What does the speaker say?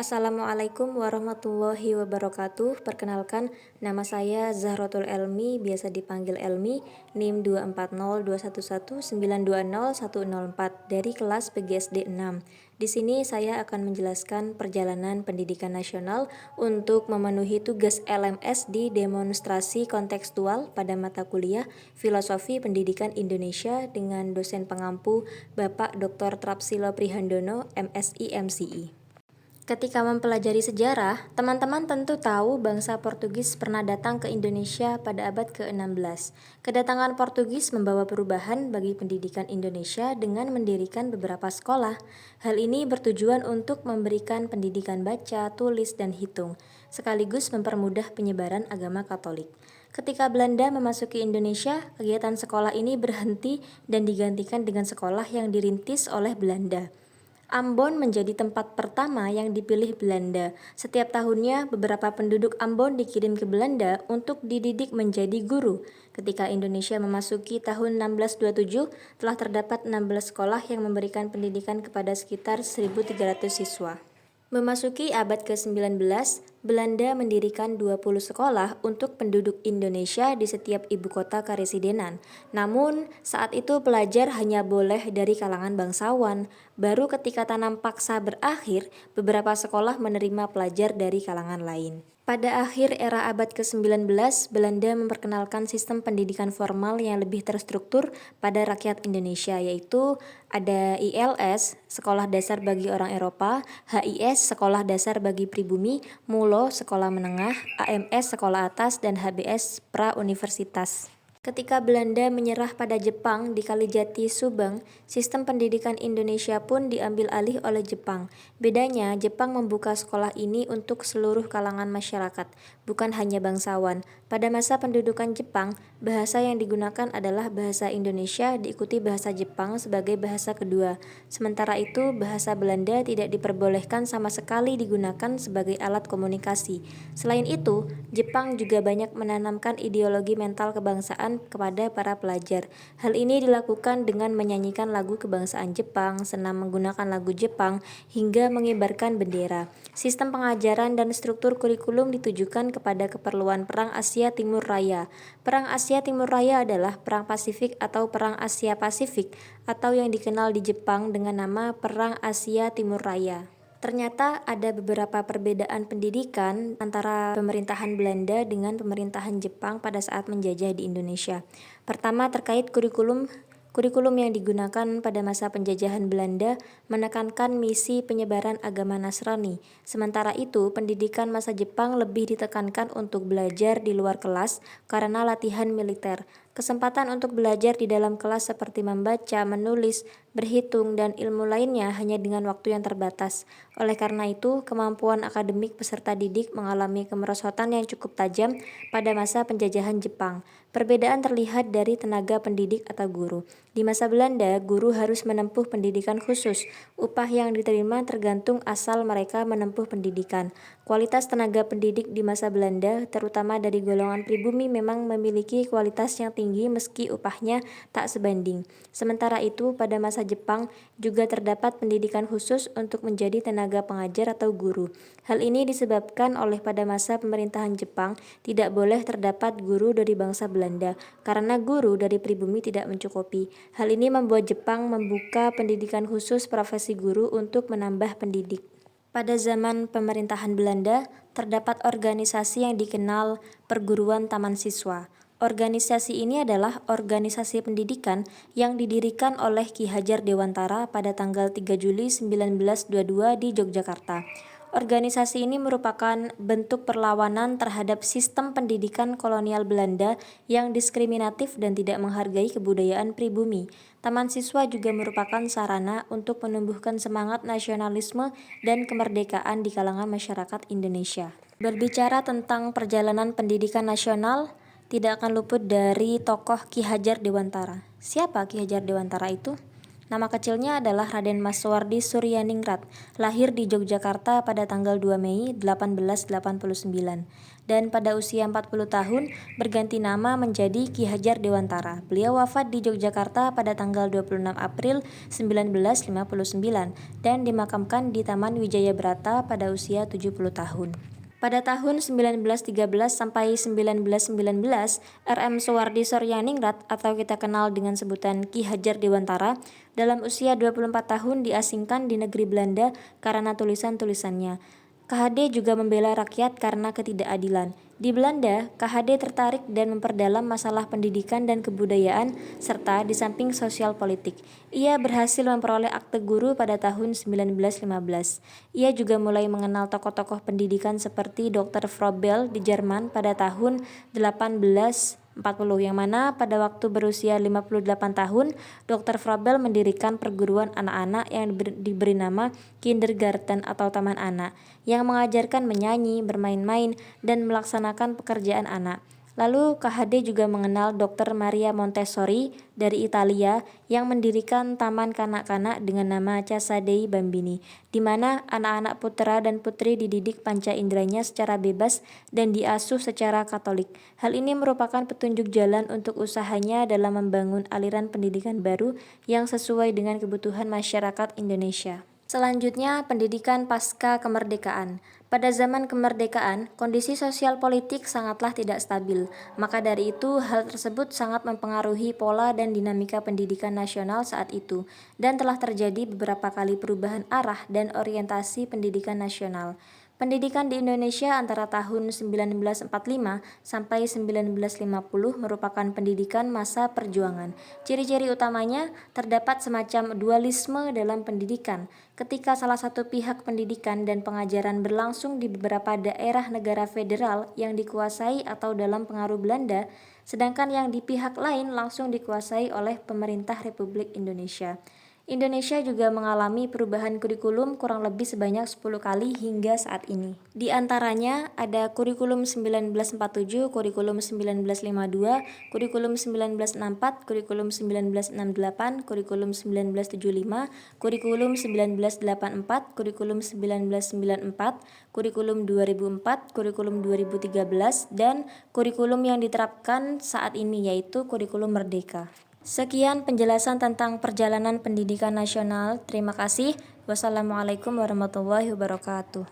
Assalamualaikum warahmatullahi wabarakatuh. Perkenalkan, nama saya Zahrotul Elmi, biasa dipanggil Elmi, NIM 2402119201004 dari kelas PGSD 6. Di sini saya akan menjelaskan perjalanan pendidikan nasional untuk memenuhi tugas LMS di demonstrasi kontekstual pada mata kuliah Filosofi Pendidikan Indonesia dengan dosen pengampu Bapak Dr. Trapsilo Prihandono, MSI MCI. Ketika mempelajari sejarah, teman-teman tentu tahu bangsa Portugis pernah datang ke Indonesia pada abad ke-16. Kedatangan Portugis membawa perubahan bagi pendidikan Indonesia dengan mendirikan beberapa sekolah. Hal ini bertujuan untuk memberikan pendidikan baca, tulis, dan hitung, sekaligus mempermudah penyebaran agama Katolik. Ketika Belanda memasuki Indonesia, kegiatan sekolah ini berhenti dan digantikan dengan sekolah yang dirintis oleh Belanda. Ambon menjadi tempat pertama yang dipilih Belanda. Setiap tahunnya, beberapa penduduk Ambon dikirim ke Belanda untuk dididik menjadi guru. Ketika Indonesia memasuki tahun 1627, telah terdapat 16 sekolah yang memberikan pendidikan kepada sekitar 1.300 siswa. Memasuki abad ke-19, Belanda mendirikan 20 sekolah untuk penduduk Indonesia di setiap ibu kota karesidenan. Namun, saat itu pelajar hanya boleh dari kalangan bangsawan. Baru ketika tanam paksa berakhir, beberapa sekolah menerima pelajar dari kalangan lain. Pada akhir era abad ke-19, Belanda memperkenalkan sistem pendidikan formal yang lebih terstruktur pada rakyat Indonesia, yaitu ada ILS, Sekolah Dasar bagi Orang Eropa, HIS, Sekolah Dasar bagi Pribumi, MULO, Sekolah Menengah, AMS, Sekolah Atas, dan HBS, Pra-Universitas. Ketika Belanda menyerah pada Jepang di Kalijati, Subang, sistem pendidikan Indonesia pun diambil alih oleh Jepang. Bedanya, Jepang membuka sekolah ini untuk seluruh kalangan masyarakat, bukan hanya bangsawan. Pada masa pendudukan Jepang, bahasa yang digunakan adalah bahasa Indonesia diikuti bahasa Jepang sebagai bahasa kedua. Sementara itu, bahasa Belanda tidak diperbolehkan sama sekali digunakan sebagai alat komunikasi. Selain itu, Jepang juga banyak menanamkan ideologi mental kebangsaan kepada para pelajar. Hal ini dilakukan dengan menyanyikan lagu kebangsaan Jepang, senam menggunakan lagu Jepang, hingga mengibarkan bendera. Sistem pengajaran dan struktur kurikulum ditujukan kepada keperluan Perang Asia Timur Raya. Perang Asia Timur Raya adalah Perang Pasifik atau Perang Asia Pasifik, atau yang dikenal di Jepang dengan nama Perang Asia Timur Raya. Ternyata ada beberapa perbedaan pendidikan antara pemerintahan Belanda dengan pemerintahan Jepang pada saat menjajah di Indonesia. Pertama, terkait kurikulum yang digunakan pada masa penjajahan Belanda menekankan misi penyebaran agama Nasrani. Sementara itu, pendidikan masa Jepang lebih ditekankan untuk belajar di luar kelas karena latihan militer. Kesempatan untuk belajar di dalam kelas seperti membaca, menulis, berhitung, dan ilmu lainnya hanya dengan waktu yang terbatas. Oleh karena itu, kemampuan akademik peserta didik mengalami kemerosotan yang cukup tajam pada masa penjajahan Jepang. Perbedaan terlihat dari tenaga pendidik atau guru. Di masa Belanda, guru harus menempuh pendidikan khusus. Upah yang diterima tergantung asal mereka menempuh pendidikan. Kualitas tenaga pendidik di masa Belanda, terutama dari golongan pribumi, memang memiliki kualitas yang tinggi meski upahnya tak sebanding. Sementara itu, pada masa Jepang juga terdapat pendidikan khusus untuk menjadi tenaga pengajar atau guru. Hal ini disebabkan oleh pada masa pemerintahan Jepang tidak boleh terdapat guru dari bangsa Belanda karena guru dari pribumi tidak mencukupi. Hal ini membuat Jepang membuka pendidikan khusus profesi guru untuk menambah pendidik. Pada zaman pemerintahan Belanda, terdapat organisasi yang dikenal Perguruan Taman Siswa. Organisasi ini adalah organisasi pendidikan yang didirikan oleh Ki Hajar Dewantara pada tanggal 3 Juli 1922 di Yogyakarta. Organisasi ini merupakan bentuk perlawanan terhadap sistem pendidikan kolonial Belanda yang diskriminatif dan tidak menghargai kebudayaan pribumi. Taman siswa juga merupakan sarana untuk menumbuhkan semangat nasionalisme dan kemerdekaan di kalangan masyarakat Indonesia. Berbicara tentang perjalanan pendidikan nasional, tidak akan luput dari tokoh Ki Hajar Dewantara. Siapa Ki Hajar Dewantara itu? Nama kecilnya adalah Raden Mas Soewardi Suryaningrat, lahir di Yogyakarta pada tanggal 2 Mei 1889. Dan pada usia 40 tahun berganti nama menjadi Ki Hajar Dewantara. Beliau wafat di Yogyakarta pada tanggal 26 April 1959 dan dimakamkan di Taman Wijaya Brata pada usia 70 tahun. Pada tahun 1913 sampai 1919, RM Soewardi Suryaningrat atau kita kenal dengan sebutan Ki Hajar Dewantara dalam usia 24 tahun diasingkan di negeri Belanda karena tulisan-tulisannya. KHD juga membela rakyat karena ketidakadilan. Di Belanda, KHD tertarik dan memperdalam masalah pendidikan dan kebudayaan serta di samping sosial politik. Ia berhasil memperoleh akte guru pada tahun 1915. Ia juga mulai mengenal tokoh-tokoh pendidikan seperti Dr. Froebel di Jerman pada tahun 1840, yang mana pada waktu berusia 58 tahun, Dr. Froebel mendirikan perguruan anak-anak yang diberi nama kindergarten atau taman anak, yang mengajarkan menyanyi, bermain-main, dan melaksanakan pekerjaan anak. Lalu KHD juga mengenal Dr. Maria Montessori dari Italia yang mendirikan taman kanak-kanak dengan nama Casa dei Bambini, di mana anak-anak putra dan putri dididik panca inderanya secara bebas dan diasuh secara Katolik. Hal ini merupakan petunjuk jalan untuk usahanya dalam membangun aliran pendidikan baru yang sesuai dengan kebutuhan masyarakat Indonesia. Selanjutnya, pendidikan pasca kemerdekaan. Pada zaman kemerdekaan, kondisi sosial politik sangatlah tidak stabil. Maka dari itu, hal tersebut sangat mempengaruhi pola dan dinamika pendidikan nasional saat itu, dan telah terjadi beberapa kali perubahan arah dan orientasi pendidikan nasional. Pendidikan di Indonesia antara tahun 1945 sampai 1950 merupakan pendidikan masa perjuangan. Ciri-ciri utamanya terdapat semacam dualisme dalam pendidikan, ketika salah satu pihak pendidikan dan pengajaran berlangsung di beberapa daerah negara federal yang dikuasai atau dalam pengaruh Belanda, sedangkan yang di pihak lain langsung dikuasai oleh pemerintah Republik Indonesia. Indonesia juga mengalami perubahan kurikulum kurang lebih sebanyak 10 kali hingga saat ini. Di antaranya ada kurikulum 1947, kurikulum 1952, kurikulum 1964, kurikulum 1968, kurikulum 1975, kurikulum 1984, kurikulum 1994, kurikulum 2004, kurikulum 2013, dan kurikulum yang diterapkan saat ini yaitu kurikulum Merdeka. Sekian penjelasan tentang perjalanan pendidikan nasional. Terima kasih. Wassalamualaikum warahmatullahi wabarakatuh.